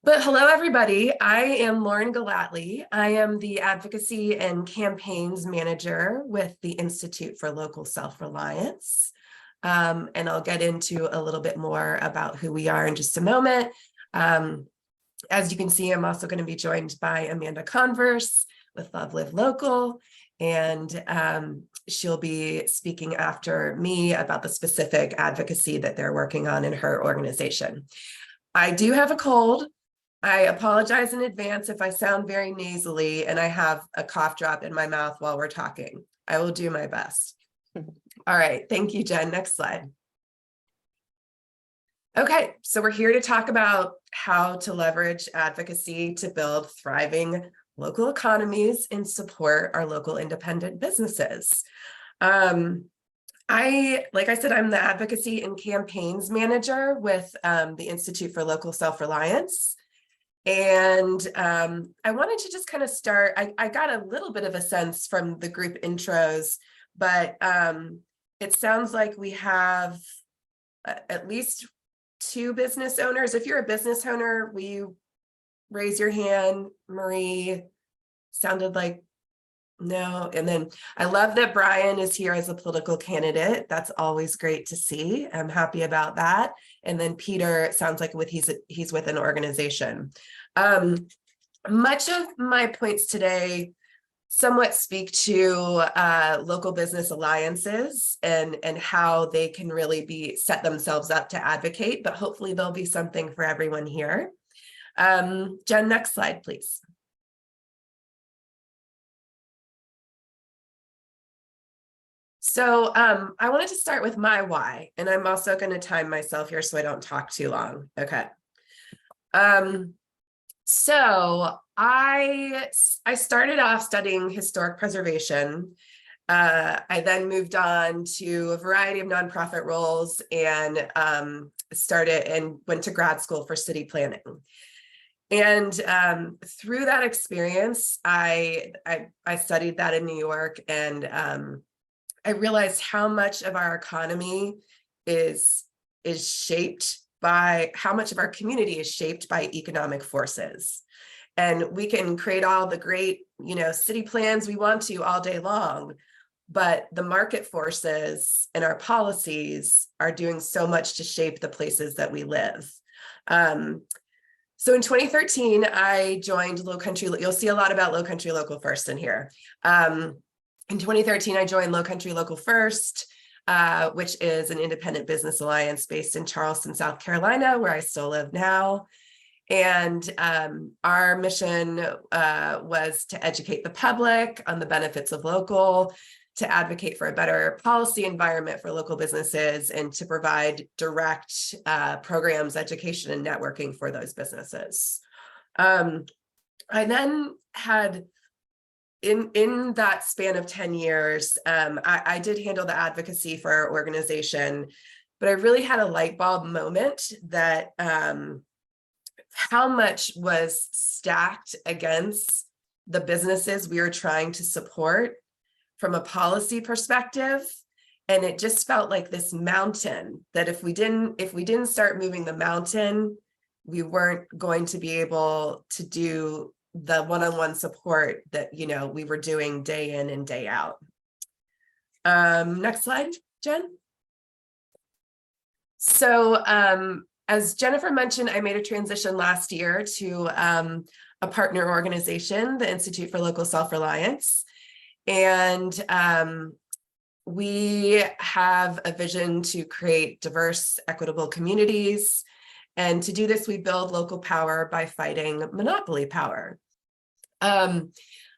But hello, everybody. I am Lauren Gellatly. I am the Advocacy and Campaigns Manager with the Institute for Local Self-Reliance. And I'll get into a little bit more about who we are in just a moment. As you can see, I'm also going to be joined by Amanda Converse with Love Live Local. And she'll be speaking after me about the specific advocacy that they're working on in her organization. I do have a cold. I apologize in advance if I sound very nasally and I have a cough drop in my mouth while we're talking. I will do my best. All right, thank you, Jen. Next slide. Okay, so we're here to talk about how to leverage advocacy to build thriving local economies and support our local independent businesses. Like I said, I'm the Advocacy and Campaigns Manager with the Institute for Local Self-Reliance. And I wanted to just kind of start, I got a little bit of a sense from the group intros, but it sounds like we have at least 2 business owners. If you're a business owner, will you raise your hand? Marie sounded like no. And then I love that Brian is here as a political candidate. That's always great to see. I'm happy about that. And then Peter, it sounds like he's with an organization. Much of my points today somewhat speak to local business alliances and how they can really set themselves up to advocate, but hopefully there'll be something for everyone here. Jen, next slide, please. So I wanted to start with my why, and I'm also going to time myself here so I don't talk too long. Okay. So I started off studying historic preservation. I then moved on to a variety of nonprofit roles and started and went to grad school for city planning. And through that experience, I studied that in New York, and I realized how much of our economy is shaped by how much of our community is shaped by economic forces. And we can create all the great, city plans we want to all day long, but the market forces and our policies are doing so much to shape the places that we live. So in 2013, I joined Low Country. You'll see a lot about Low Country Local First in here. In 2013, I joined Low Country Local First, which is an independent business alliance based in Charleston, South Carolina, where I still live now. And our mission was to educate the public on the benefits of local, to advocate for a better policy environment for local businesses, and to provide direct programs, education, and networking for those businesses. I then had in that span of 10 years, I did handle the advocacy for our organization, but I really had a light bulb moment that how much was stacked against the businesses we were trying to support from a policy perspective. And it just felt like this mountain that if we didn't start moving the mountain, we weren't going to be able to do the one-on-one support that we were doing day in and day out. Next slide, Jen. So as Jennifer mentioned, I made a transition last year to a partner organization, the Institute for Local Self-Reliance. And we have a vision to create diverse, equitable communities. And to do this, we build local power by fighting monopoly power. I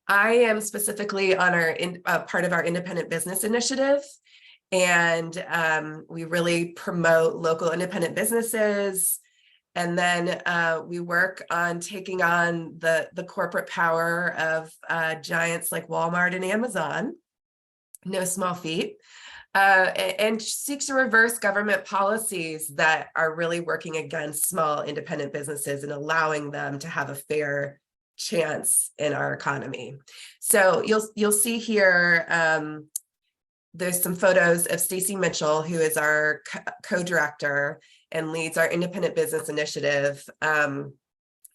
am specifically on part of our independent business initiative, and we really promote local independent businesses. And then we work on taking on the corporate power of giants like Walmart and Amazon, no small feat. And seek to reverse government policies that are really working against small independent businesses and allowing them to have a fair chance in our economy. So you'll see here, there's some photos of Stacy Mitchell, who is our co-director and leads our independent business initiative.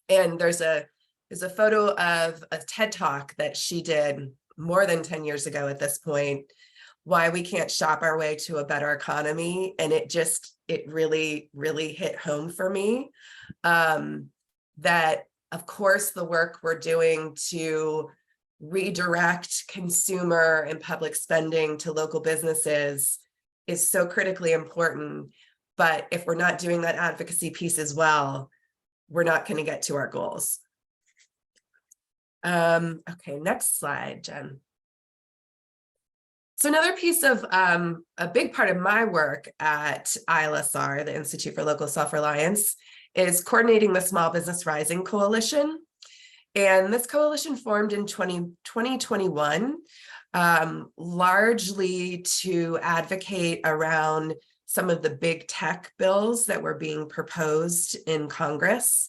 And there's a photo of a TED Talk that she did more than 10 years ago at this point, why we can't shop our way to a better economy. And it really, really hit home for me, that of course the work we're doing to redirect consumer and public spending to local businesses is so critically important. But if we're not doing that advocacy piece as well, we're not going to get to our goals. Okay, next slide, Jen. So another piece of a big part of my work at ILSR, the Institute for Local Self-Reliance, is coordinating the Small Business Rising Coalition. And this coalition formed in 2021, largely to advocate around some of the big tech bills that were being proposed in Congress,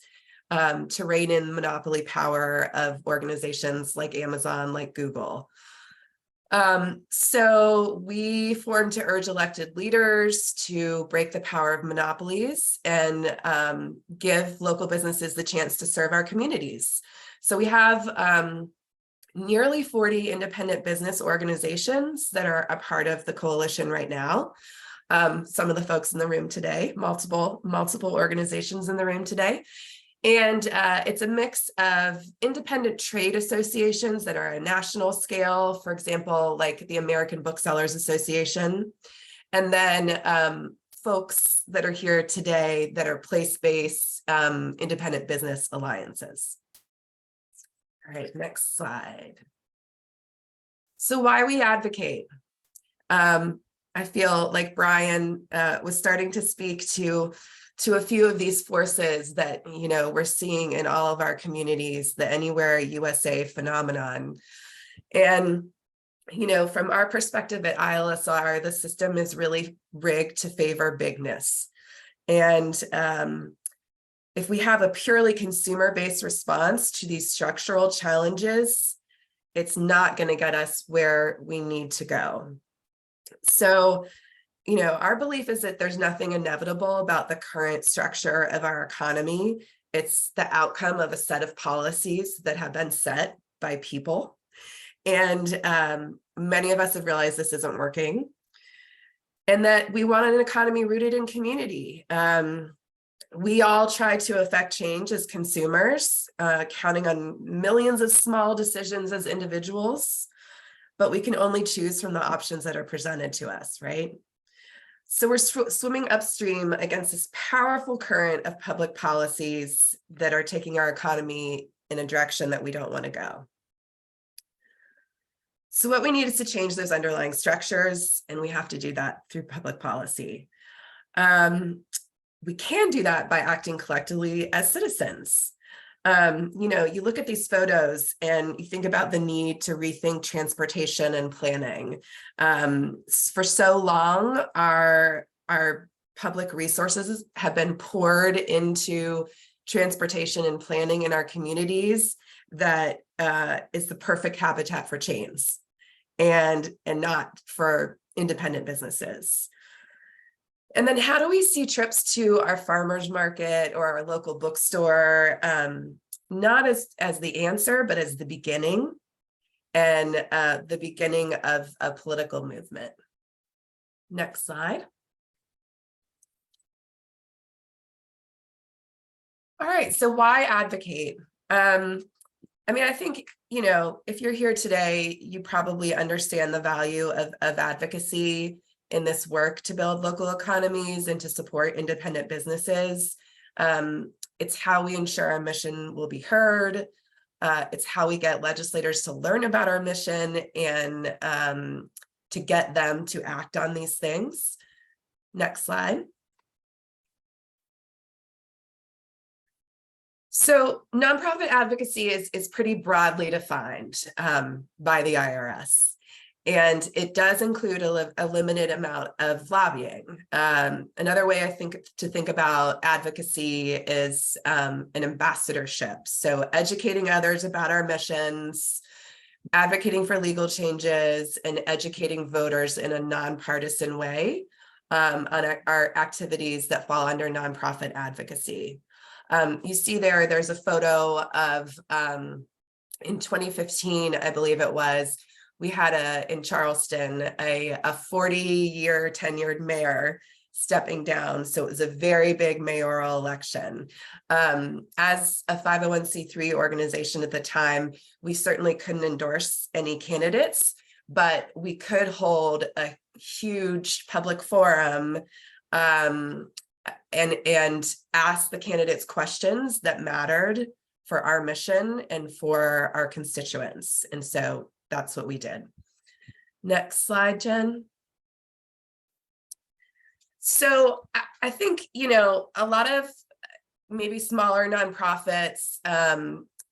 to rein in monopoly power of organizations like Amazon, like Google. So we formed to urge elected leaders to break the power of monopolies and give local businesses the chance to serve our communities. So we have nearly 40 independent business organizations that are a part of the coalition right now. Some of the folks in the room today, multiple organizations in the room today. And it's a mix of independent trade associations that are a national scale, for example, like the American Booksellers Association, and then folks that are here today that are place-based independent business alliances. All right, next slide. So why we advocate. I feel like Brian was starting to speak to a few of these forces that, we're seeing in all of our communities, the Anywhere USA phenomenon. And, from our perspective at ILSR, the system is really rigged to favor bigness. And if we have a purely consumer-based response to these structural challenges, it's not going to get us where we need to go. So, our belief is that there's nothing inevitable about the current structure of our economy. It's the outcome of a set of policies that have been set by people. And many of us have realized this isn't working, and that we want an economy rooted in community. We all try to affect change as consumers, counting on millions of small decisions as individuals, but we can only choose from the options that are presented to us, right? So we're swimming upstream against this powerful current of public policies that are taking our economy in a direction that we don't want to go. So what we need is to change those underlying structures, and we have to do that through public policy. We can do that by acting collectively as citizens. You look at these photos and you think about the need to rethink transportation and planning. For so long, our public resources have been poured into transportation and planning in our communities that is the perfect habitat for chains and not for independent businesses. And then how do we see trips to our farmers market or our local bookstore, not as the answer, but as the beginning, and the beginning of a political movement? Next slide. All right, so why advocate? I think, if you're here today, you probably understand the value of advocacy in this work to build local economies and to support independent businesses. It's how we ensure our mission will be heard. It's how we get legislators to learn about our mission and to get them to act on these things. Next slide. So nonprofit advocacy is pretty broadly defined by the IRS. And it does include a limited amount of lobbying. Another way I think to think about advocacy is an ambassadorship. So educating others about our missions, advocating for legal changes, and educating voters in a nonpartisan way on our activities that fall under nonprofit advocacy. You see there's a photo of, in 2015, I believe it was, we had in Charleston, a 40-year tenured mayor stepping down. So it was a very big mayoral election. As a 501c3 organization at the time, we certainly couldn't endorse any candidates, but we could hold a huge public forum and ask the candidates questions that mattered for our mission and for our constituents. And so that's what we did. Next slide, Jen. So I think, a lot of maybe smaller nonprofits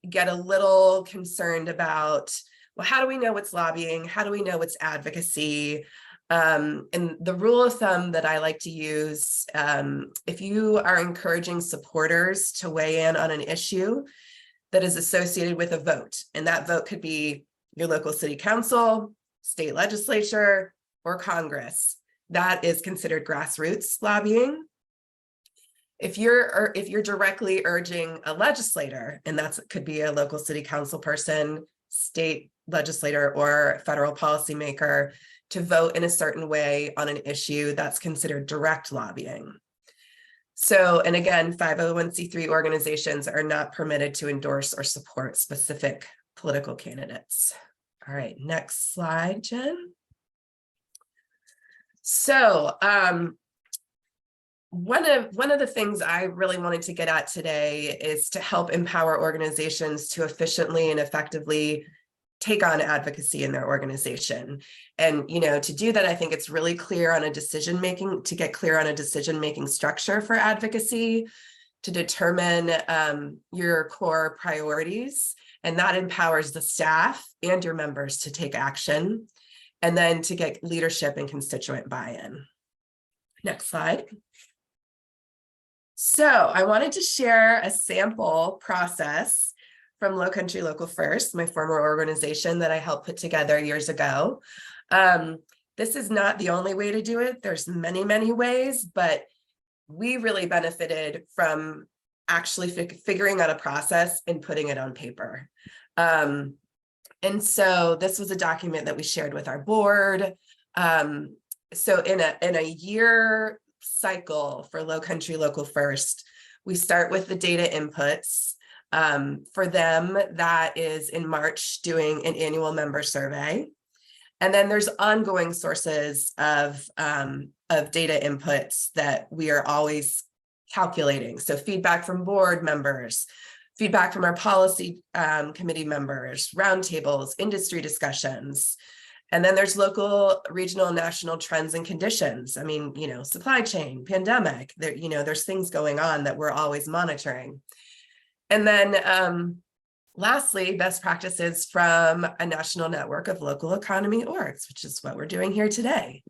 get a little concerned about, well, how do we know what's lobbying? How do we know what's advocacy? And the rule of thumb that I like to use, if you are encouraging supporters to weigh in on an issue that is associated with a vote, and that vote could be your local city council, state legislature, or Congress, that is considered grassroots lobbying. If you're directly urging a legislator, and that could be a local city council person, state legislator, or federal policymaker, to vote in a certain way on an issue, that's considered direct lobbying. So, and again, 501c3 organizations are not permitted to endorse or support specific political candidates. All right, next slide, Jen. So, one of the things I really wanted to get at today is to help empower organizations to efficiently and effectively take on advocacy in their organization. And, to do that, I think it's really clear on to get clear on a decision-making structure for advocacy, to determine your core priorities, and that empowers the staff and your members to take action, and then to get leadership and constituent buy-in. Next slide. So I wanted to share a sample process from Low Country Local First, my former organization that I helped put together years ago. This is not the only way to do it. There's many, many ways, but we really benefited from actually figuring out a process and putting it on paper. And so this was a document that we shared with our board. So in a year cycle for Low Country Local First, we start with the data inputs. For them, that is in March, doing an annual member survey. And then there's ongoing sources of data inputs that we are always calculating. So feedback from board members, feedback from our policy committee members, roundtables, industry discussions. And then there's local, regional, national trends and conditions. I mean, supply chain, pandemic, there's things going on that we're always monitoring. And then lastly, best practices from a national network of local economy orgs, which is what we're doing here today.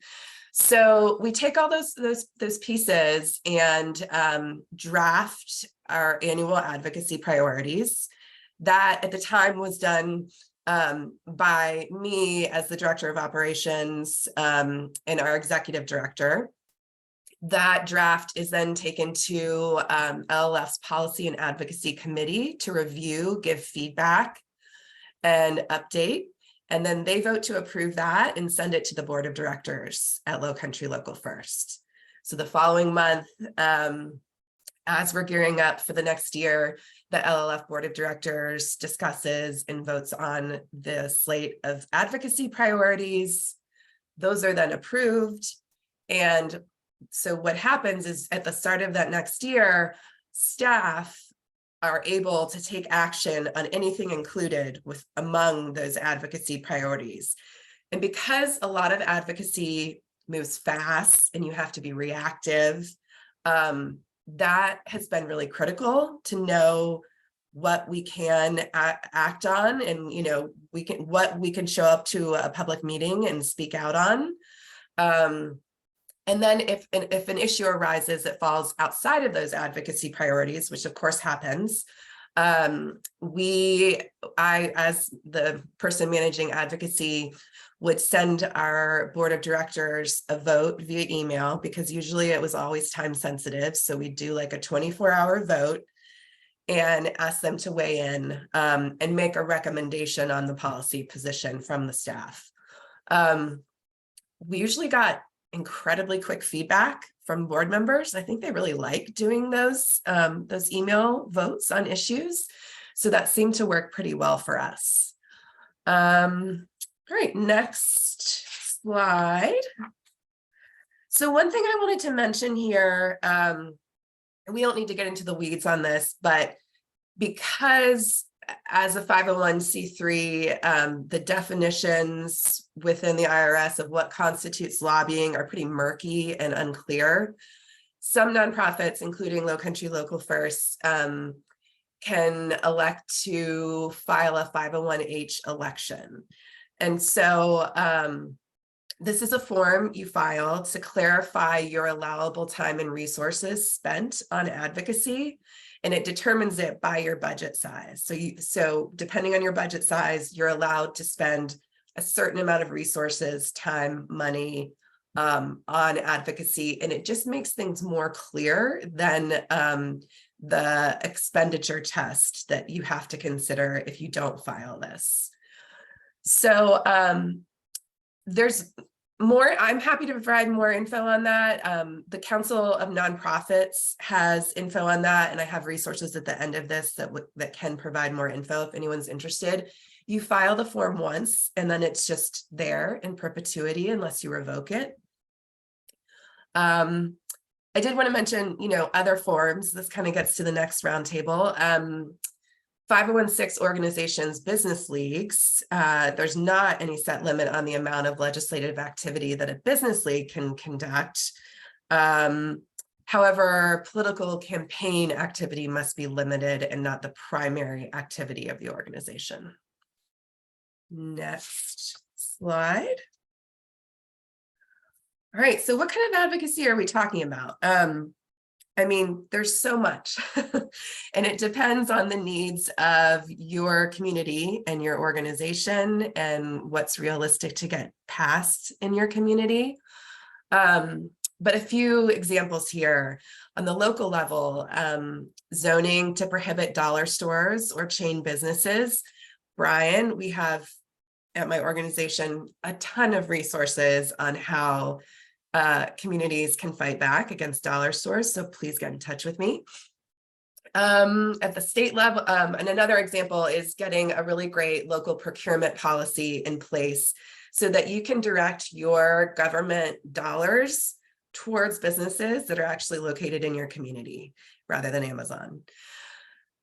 So we take all those pieces and draft our annual advocacy priorities. That at the time was done by me as the director of operations and our executive director. That draft is then taken to LLF's Policy and Advocacy Committee to review, give feedback, and update. And then they vote to approve that and send it to the board of directors at Low Country Local First. So the following month, as we're gearing up for the next year, the LLF board of directors discusses and votes on the slate of advocacy priorities. Those are then approved. And so what happens is at the start of that next year, staff are able to take action on anything included among those advocacy priorities. And because a lot of advocacy moves fast and you have to be reactive, that has been really critical to know what we can act on, and what we can show up to a public meeting and speak out on. And then if an issue arises that falls outside of those advocacy priorities, which of course happens, I, as the person managing advocacy, would send our board of directors a vote via email, because usually it was always time sensitive. So we do like a 24-hour vote. and ask them to weigh in and make a recommendation on the policy position from the staff. We usually got incredibly quick feedback from board members. I think they really like doing those email votes on issues. So that seemed to work pretty well for us. All right, next slide. So one thing I wanted to mention here, we don't need to get into the weeds on this, but because as a 501c3, the definitions within the IRS of what constitutes lobbying are pretty murky and unclear. Some nonprofits, including Low Country Local First, can elect to file a 501h election. And so this is a form you file to clarify your allowable time and resources spent on advocacy, and it determines it by your budget size. So depending on your budget size, you're allowed to spend a certain amount of resources, time, money on advocacy, and it just makes things more clear than the expenditure test that you have to consider if you don't file this. So there's more. I'm happy to provide more info on that. The Council of Nonprofits has info on that, and I have resources at the end of this that can provide more info if anyone's interested. You file the form once, and then it's just there in perpetuity unless you revoke it. I did want to mention, other forms. This kind of gets to the next roundtable. 501(c)(6) organizations, business leagues, there's not any set limit on the amount of legislative activity that a business league can conduct. However, political campaign activity must be limited and not the primary activity of the organization. Next slide. All right, so what kind of advocacy are we talking about? I mean, there's so much, and it depends on the needs of your community and your organization and what's realistic to get passed in your community. But a few examples here. On the local level, zoning to prohibit dollar stores or chain businesses. Brian, we have at my organization a ton of resources on how communities can fight back against dollar stores, so please get in touch with me. At the state level, and another example is getting a really great local procurement policy in place so that you can direct your government dollars towards businesses that are actually located in your community rather than Amazon.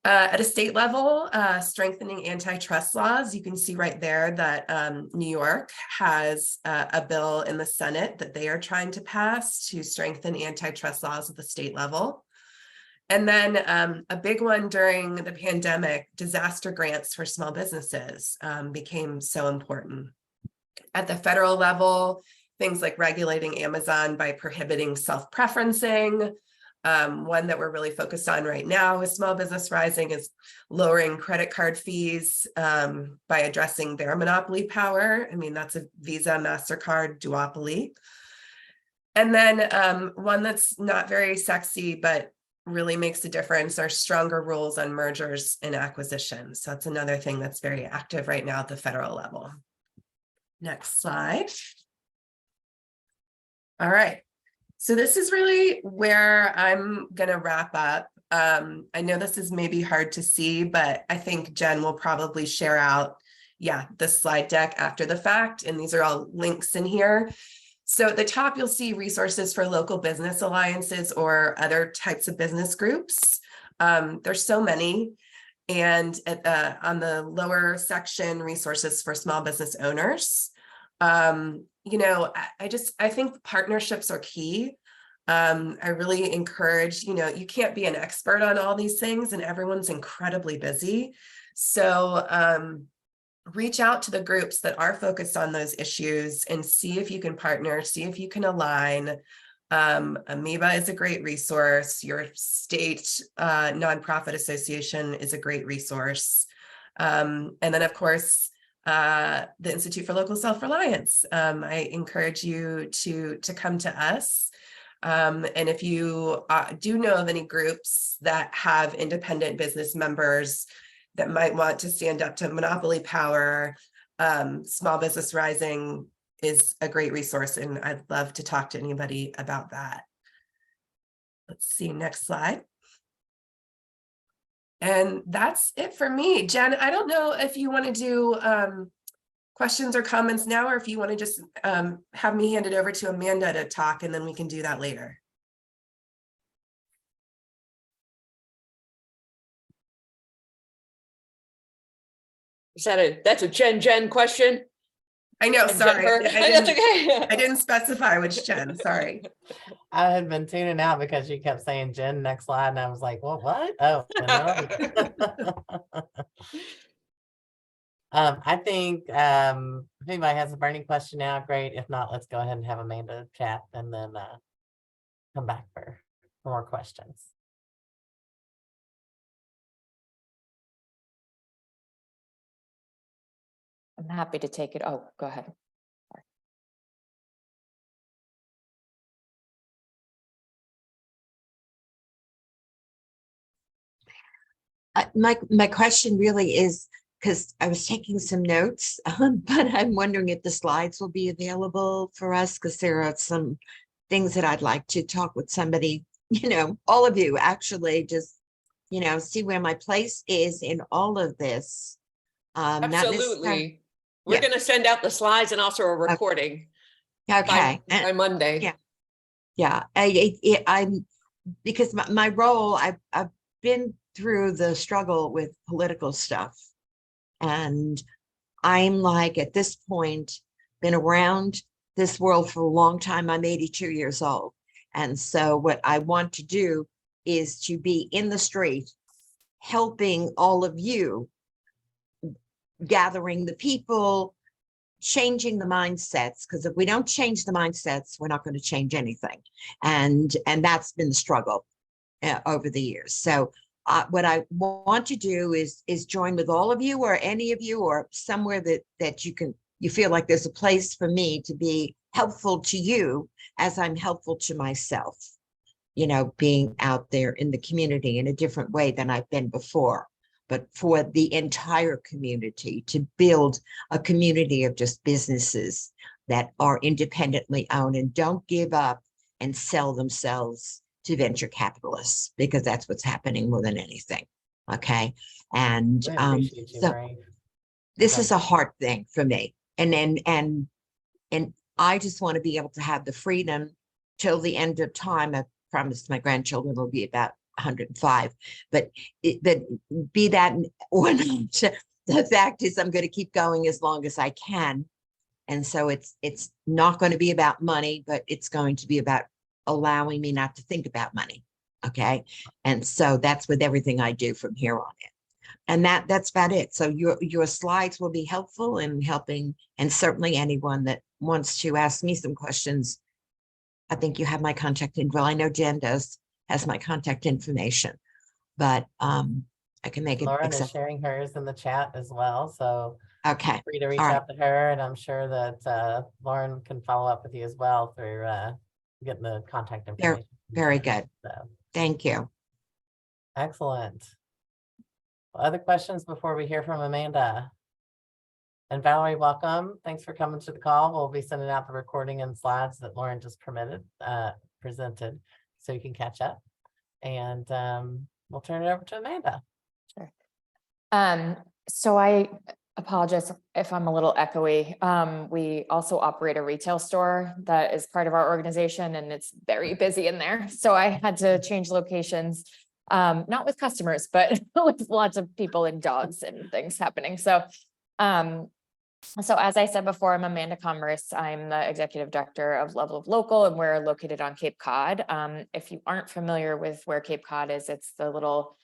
At a state level, strengthening antitrust laws, you can see right there that New York has a bill in the Senate that they are trying to pass to strengthen antitrust laws at the state level. And then a big one during the pandemic, disaster grants for small businesses became so important. At the federal level, things like regulating Amazon by prohibiting self-preferencing. One that we're really focused on right now with Small Business Rising is lowering credit card fees by addressing their monopoly power. I mean, that's a Visa, MasterCard duopoly. And then one that's not very sexy, but really makes a difference are stronger rules on mergers and acquisitions. So that's another thing that's very active right now at the federal level. Next slide. All right. So this is really where I'm going to wrap up. I know this is maybe hard to see, but I think Jen will probably share out, the slide deck after the fact. And these are all links in here. So at the top, you'll see resources for local business alliances or other types of business groups. There's so many. And on the lower section, resources for small business owners. I think partnerships are key. I really encourage, you can't be an expert on all these things and everyone's incredibly busy. So reach out to the groups that are focused on those issues and see if you can partner, see if you can align. Amoeba is a great resource. Your state nonprofit association is a great resource. And then of course, the Institute for Local Self-Reliance. I encourage you to come to us. And if you do know of any groups that have independent business members that might want to stand up to monopoly power, Small Business Rising is a great resource, and I'd love to talk to anybody about that. Let's see, next slide. And that's it for me. Jen, I don't know if you want to do questions or comments now, or if you want to just have me hand it over to Amanda to talk, and then we can do that later. That's a Jen question? I know, sorry. That's okay. I didn't specify which Jen, sorry. I had been tuning out because she kept saying Jen, next slide, and I was like, well, what? Oh, no. I think if anybody has a burning question now, great. If not, let's go ahead and have Amanda chat and then come back for more questions. I'm happy to take it. Oh, go ahead. My question really is, because I was taking some notes, but I'm wondering if the slides will be available for us, because there are some things that I'd like to talk with somebody, all of you actually, just, see where my place is in all of this. Absolutely. We're going to send out the slides and also a recording. Okay. By Monday. Yeah. I'm because my role, I've been through the struggle with political stuff. And I'm like, at this point, been around this world for a long time. I'm 82 years old. And so what I want to do is to be in the street, helping all of you, gathering the people, changing the mindsets, because if we don't change the mindsets, we're not going to change anything. And that's been the struggle over the years. So what I want to do is join with all of you, or any of you, or somewhere that you feel like there's a place for me to be helpful to you as I'm helpful to myself, being out there in the community in a different way than I've been before, but for the entire community, to build a community of just businesses that are independently owned and don't give up and sell themselves to venture capitalists, because that's what's happening more than anything. Okay. And so this is a hard thing for me. And I just want to be able to have the freedom till the end of time. I promised my grandchildren will be about 105, but be that or not, the fact is I'm going to keep going as long as I can. And so it's not going to be about money, but it's going to be about allowing me not to think about money. Okay. And so that's with everything I do from here on in. And that's about it. So your slides will be helpful in helping, and certainly anyone that wants to ask me some questions. I think you have my contact info. I know Jen has my contact information, but I can make it. Lauren is sharing hers in the chat as well. So okay, feel free to reach out to her, and I'm sure that Lauren can follow up with you as well through getting the contact information. Very good. So, thank you. Excellent. Other questions before we hear from Amanda? And Valerie, welcome. Thanks for coming to the call. We'll be sending out the recording and slides that Lauren just presented, so you can catch up. And we'll turn it over to Amanda. Sure. So I apologize if I'm a little echoey. We also operate a retail store that is part of our organization, and it's very busy in there. So I had to change locations, not with customers, but with lots of people and dogs and things happening. So as I said before, I'm Amanda Converse. I'm the executive director of Level of Local, and we're located on Cape Cod. If you aren't familiar with where Cape Cod is, it's the little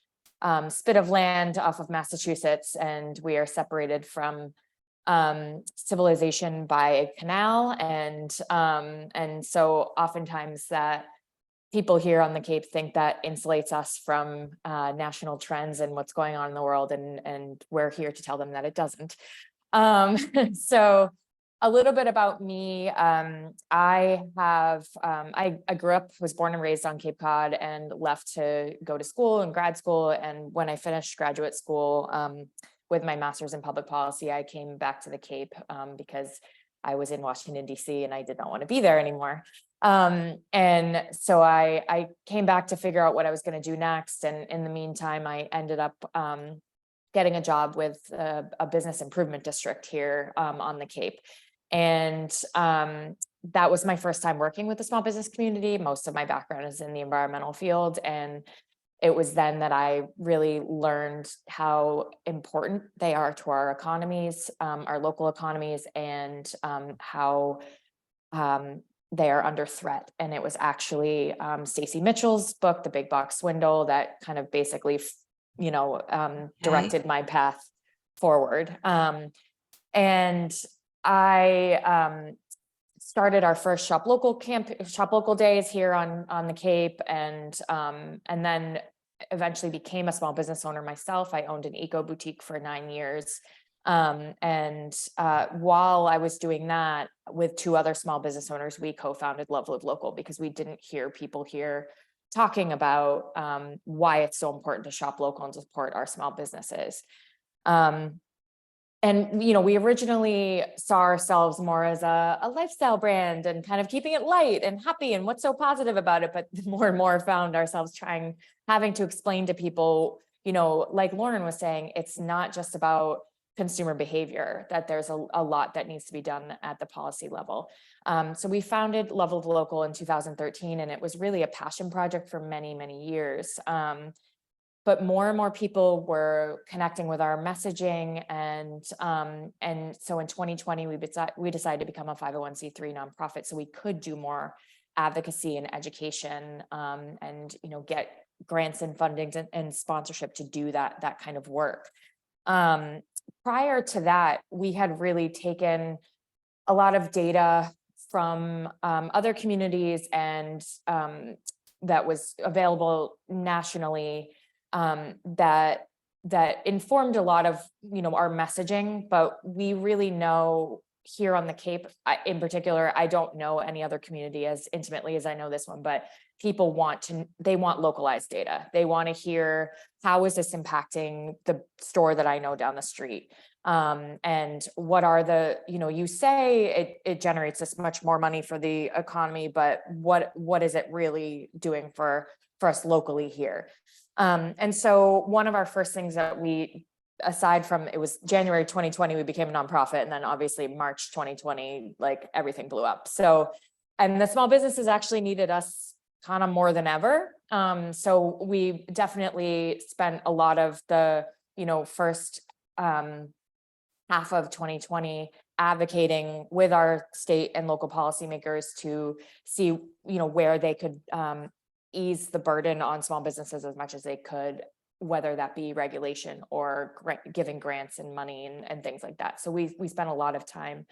spit of land off of Massachusetts, and we are separated from civilization by a canal. And so oftentimes that people here on the Cape think that insulates us from national trends and what's going on in the world, and we're here to tell them that it doesn't. So a little bit about me. I grew up, was born and raised on Cape Cod and left to go to school and grad school. And when I finished graduate school with my master's in public policy, I came back to the Cape because I was in Washington, D.C. and I did not want to be there anymore. And so I came back to figure out what I was going to do next. And in the meantime, I ended up getting a job with a business improvement district here on the Cape. And that was my first time working with the small business community. Most of my background is in the environmental field. And it was then that I really learned how important they are to our economies, our local economies, and how they are under threat. And it was actually Stacy Mitchell's book, The Big Box Swindle, that kind of basically, directed my path forward. And I started our first Shop Local days here on the Cape, and then eventually became a small business owner myself. I owned an eco boutique for 9 years. And while I was doing that with 2 other small business owners, we co-founded Love Live Local because we didn't hear people here talking about why it's so important to shop local and to support our small businesses. And, we originally saw ourselves more as a lifestyle brand and kind of keeping it light and happy and what's so positive about it. But more and more found ourselves having to explain to people, like Lauren was saying, it's not just about consumer behavior, that there's a lot that needs to be done at the policy level. So we founded Love Live Local in 2013, and it was really a passion project for many, many years. But more and more people were connecting with our messaging, and so in 2020 we decided to become a 501c3 nonprofit, so we could do more advocacy and education, and get grants and funding and sponsorship to do that kind of work. Prior to that, we had really taken a lot of data from other communities and that was available nationally. That informed a lot of, our messaging, but we really know here on the Cape, in particular, I don't know any other community as intimately as I know this one, but people want localized data. They want to hear, how is this impacting the store that I know down the street? And what are the, you say it generates this much more money for the economy, but what is it really doing for us locally here? And so one of our first things that aside from, it was January 2020, we became a nonprofit, and then obviously March 2020, like everything blew up. So, and the small businesses actually needed us kind of more than ever. So we definitely spent a lot of the, first half of 2020 advocating with our state and local policymakers to see, where they could ease the burden on small businesses as much as they could, whether that be regulation or giving grants and money and things like that. So we spent a lot of time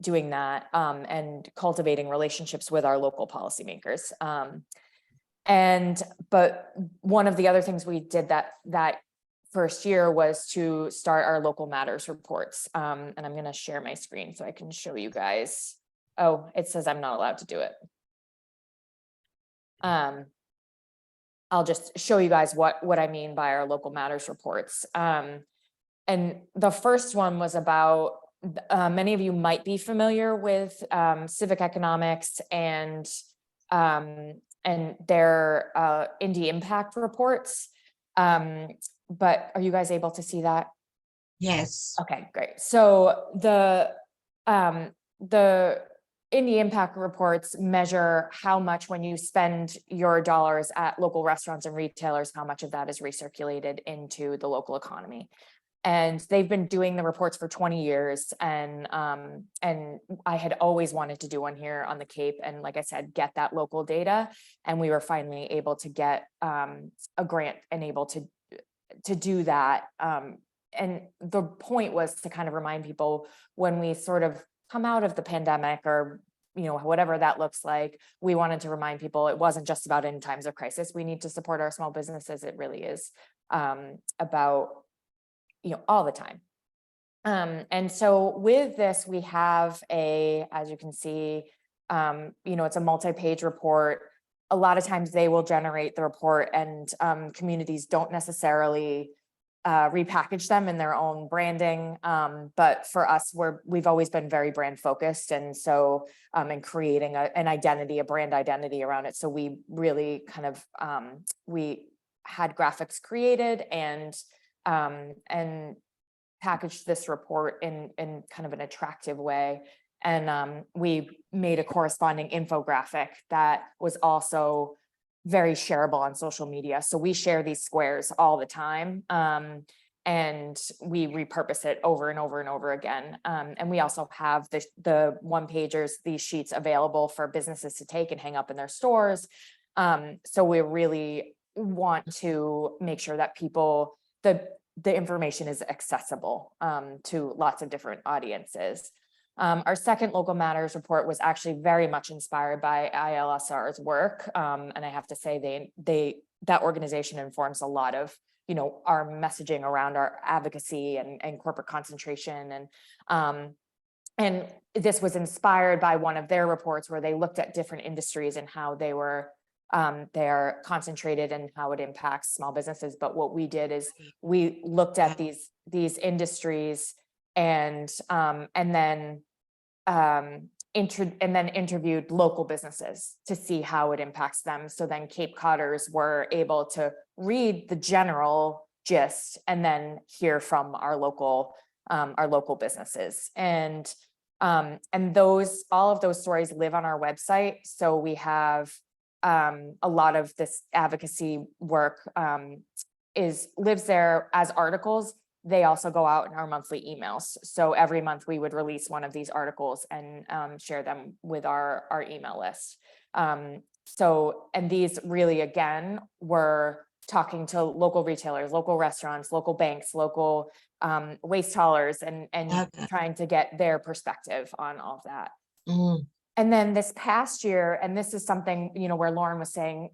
doing that and cultivating relationships with our local policymakers. But one of the other things we did that first year was to start our local matters reports. And I'm going to share my screen so I can show you guys. Oh, it says I'm not allowed to do it. I'll just show you guys what I mean by our local matters reports. And the first one was about, many of you might be familiar with civic economics and their indie impact reports. But are you guys able to see that? Yes. Okay, great. So the indie impact reports measure how much, when you spend your dollars at local restaurants and retailers, how much of that is recirculated into the local economy. And they've been doing the reports for 20 years. And I had always wanted to do one here on the Cape. And like I said, get that local data. And we were finally able to get a grant and able to do that. And the point was to kind of remind people, when we sort of come out of the pandemic, or whatever that looks like, we wanted to remind people it wasn't just about in times of crisis. We need to support our small businesses. It really is about all the time. And so with this, we have as you can see, it's a multi-page report. A lot of times they will generate the report, and communities don't necessarily repackage them in their own branding. But for us, we've always been very brand focused. And so in creating an identity, a brand identity around it. So we really kind of, we had graphics created and packaged this report in kind of an attractive way. And we made a corresponding infographic that was also very shareable on social media. So we share these squares all the time, and we repurpose it over and over and over again. And we also have the one pagers, these sheets available for businesses to take and hang up in their stores. So we really want to make sure that the information is accessible to lots of different audiences. Our second Local Matters report was actually very much inspired by ILSR's work. And I have to say that organization informs a lot of, our messaging around our advocacy and corporate concentration. And this was inspired by one of their reports where they looked at different industries and how they are concentrated and how it impacts small businesses. But what we did is we looked at these industries and then interviewed local businesses to see how it impacts them. So then Cape Codders were able to read the general gist and then hear from our local businesses. And all of those stories live on our website. So we have a lot of this advocacy work lives there as articles. They also go out in our monthly emails. So every month we would release one of these articles and share them with our email list. And these really, again, were talking to local retailers, local restaurants, local banks, local waste haulers, and trying to get their perspective on all of that. Mm. And then this past year, and this is something, where Lauren was saying,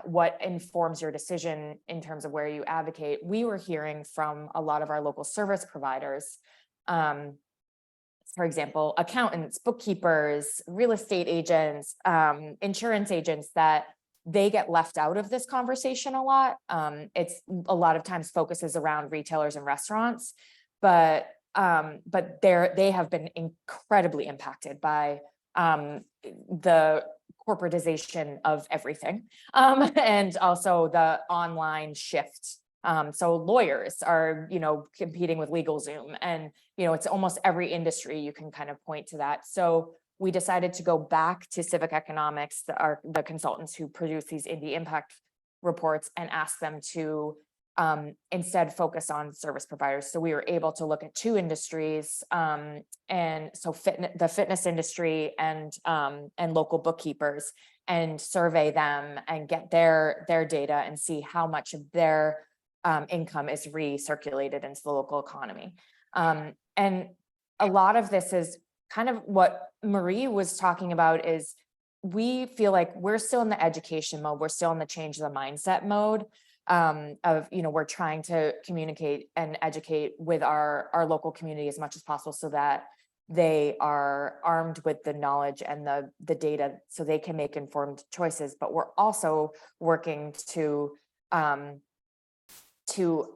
what informs your decision in terms of where you advocate. We were hearing from a lot of our local service providers, for example, accountants, bookkeepers, real estate agents, insurance agents, that they get left out of this conversation a lot. It's a lot of times focuses around retailers and restaurants, but they have been incredibly impacted by the corporatization of everything, and also the online shift. So lawyers are, competing with LegalZoom, and, it's almost every industry you can kind of point to that. So we decided to go back to Civic Economics, the consultants who produce these indie impact reports, and ask them to instead focus on service providers. So we were able to look at two industries, and so the fitness industry and local bookkeepers, and survey them and get their data and see how much of their income is recirculated into the local economy. And a lot of this is kind of what Marie was talking about. Is we feel like we're still in the education mode, we're still in the change the mindset mode. We're trying to communicate and educate with our local community as much as possible, so that they are armed with the knowledge and the data so they can make informed choices. But we're also working to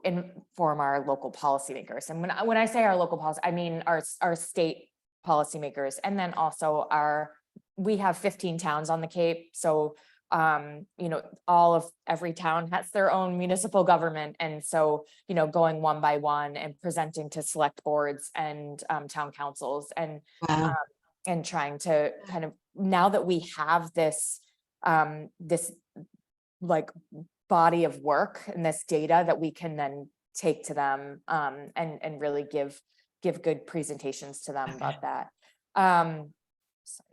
inform our local policymakers. And when I say our local policy, I mean our state policymakers. And then also we have 15 towns on the Cape. So every town has their own municipal government. And so, going one by one and presenting to select boards and town councils, and Wow. And trying to kind of, now that we have this like body of work and this data that we can then take to them, and really give good presentations to them about that.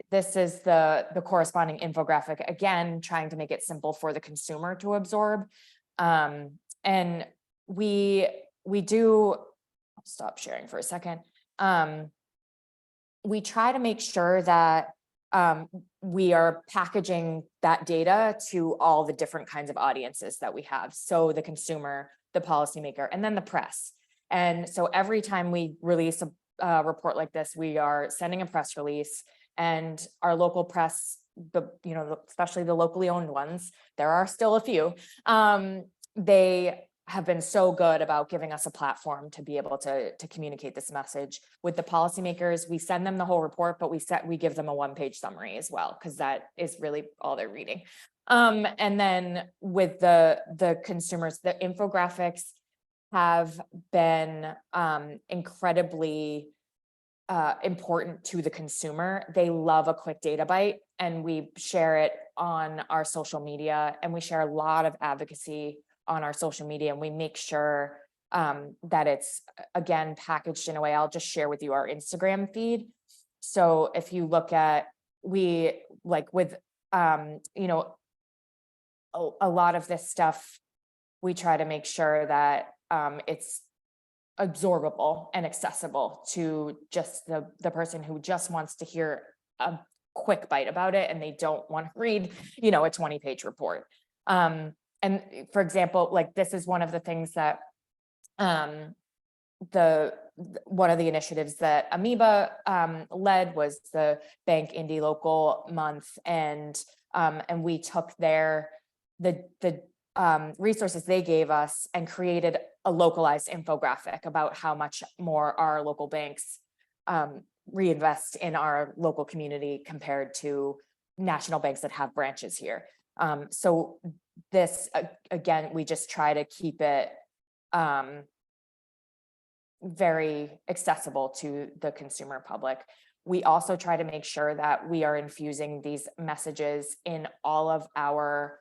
This is the corresponding infographic, again, trying to make it simple for the consumer to absorb. And we do, I'll stop sharing for a second. We try to make sure that we are packaging that data to all the different kinds of audiences that we have. So the consumer, the policymaker, and then the press. And so every time we release a report like this, we are sending a press release, and our local press, especially the locally owned ones, there are still a few, they have been so good about giving us a platform to be able to communicate this message with the policymakers. We send them the whole report, but we give them a one-page summary as well, because that is really all they're reading. And then with the consumers, the infographics have been incredibly important to the consumer. They love a quick data bite, and we share it on our social media, and we share a lot of advocacy on our social media, and we make sure that it's, again, packaged in a way. I'll just share with you our Instagram feed. So if you look at, we like with a lot of this stuff, we try to make sure that it's absorbable and accessible to just the person who just wants to hear a quick bite about it, and they don't want to read, a 20-page report. And for example, like this is one of the things that one of the initiatives that Amoeba led was the Bank Indie Local Month, and we took the resources they gave us and created a localized infographic about how much more our local banks reinvest in our local community compared to national banks that have branches here. So this, again, we just try to keep it very accessible to the consumer public. We also try to make sure that we are infusing these messages in all of our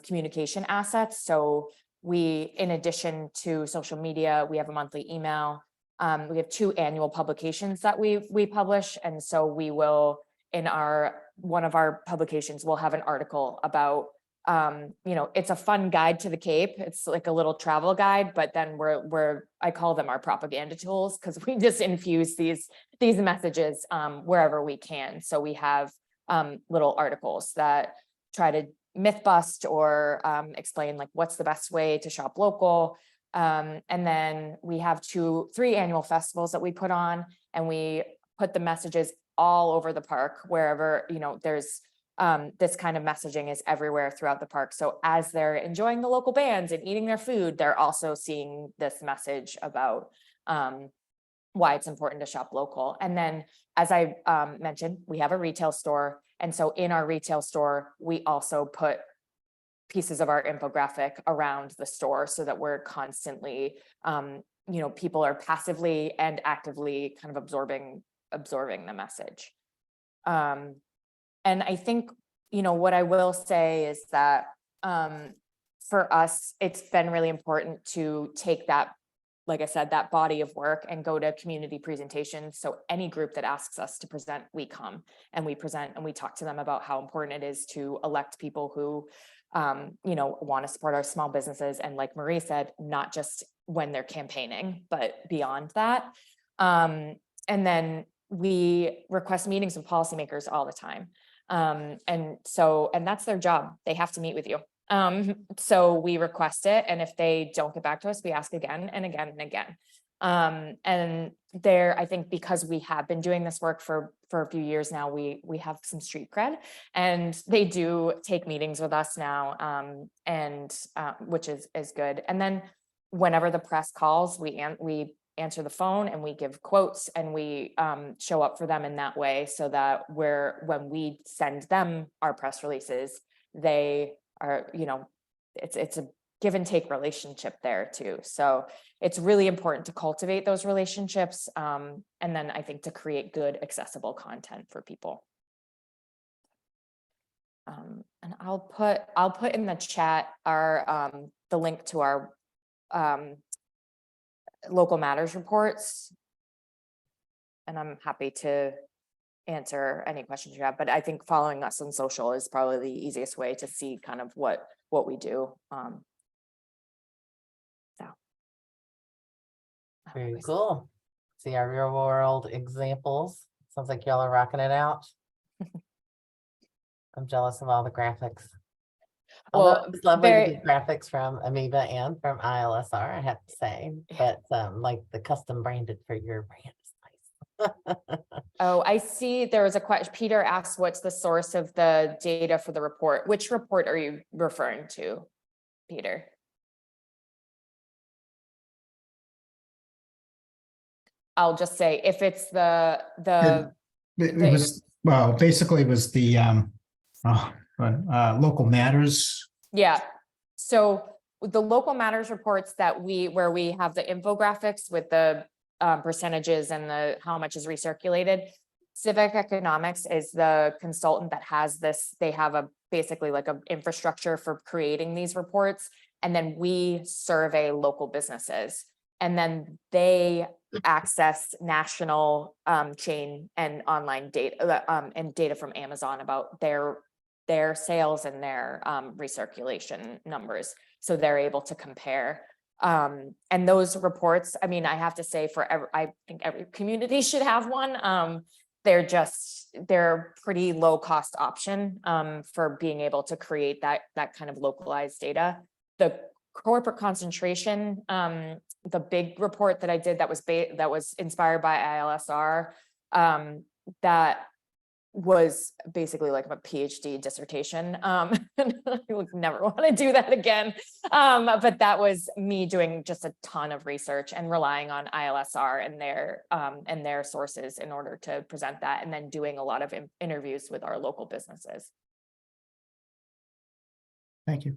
communication assets. So we, in addition to social media, we have a monthly email. We have 2 annual publications that we publish. And so we will, in one of our publications, we'll have an article about, it's a fun guide to the Cape. It's like a little travel guide, but then I call them our propaganda tools, because we just infuse these messages wherever we can. So we have little articles that try to myth bust or explain like what's the best way to shop local. And then we have 3 annual festivals that we put on, and we put the messages all over the park, wherever, there's this kind of messaging is everywhere throughout the park. So as they're enjoying the local bands and eating their food, they're also seeing this message about why it's important to shop local. And then, as I mentioned, we have a retail store. And so in our retail store, we also put pieces of our infographic around the store, so that we're constantly, people are passively and actively kind of absorbing the message. And I think, what I will say is that for us, it's been really important to take that, like I said, that body of work and go to community presentations. So any group that asks us to present, we come and we present, and we talk to them about how important it is to elect people who, want to support our small businesses. And like Marie said, not just when they're campaigning, but beyond that. And then we request meetings with policymakers all the time. And that's their job. They have to meet with you. So we request it, and if they don't get back to us, we ask again and again and again. And I think because we have been doing this work for a few years now, we have some street cred, and they do take meetings with us now, which is good. And then whenever the press calls, we answer the phone, and we give quotes, and we show up for them in that way, so that when we send them our press releases, they are, it's a give and take relationship there too. So it's really important to cultivate those relationships. And then I think to create good, accessible content for people. And I'll put in the chat the link to our local matters reports. And I'm happy to answer any questions you have, but I think following us on social is probably the easiest way to see kind of what we do. Very cool. See our real world examples. Sounds like y'all are rocking it out. I'm jealous of all the graphics. Although Well, it was lovely to very, get graphics from Amoeba and from ILSR, I have to say, but like the custom branded for your brand is nice. oh, I see there was a question. Peter asked, what's the source of the data for the report? Which report are you referring to, Peter? I'll just say if it's It was, well, basically it was the local matters. yeah. So the local matters reports that where we have the infographics with the percentages and the how much is recirculated. Civic Economics is the consultant that has this. They have basically like a infrastructure for creating these reports. And then we survey local businesses. And then they access national chain and online data and data from Amazon about their sales and their recirculation numbers. So they're able to compare. And those reports, I mean, I have to say I think every community should have one. They're pretty low cost option for being able to create that kind of localized data. The corporate concentration, the big report that I did that was inspired by ILSR, that was basically like a PhD dissertation. I would never want to do that again. But that was me doing just a ton of research and relying on ILSR and their sources in order to present that, and then doing a lot of interviews with our local businesses. Thank you.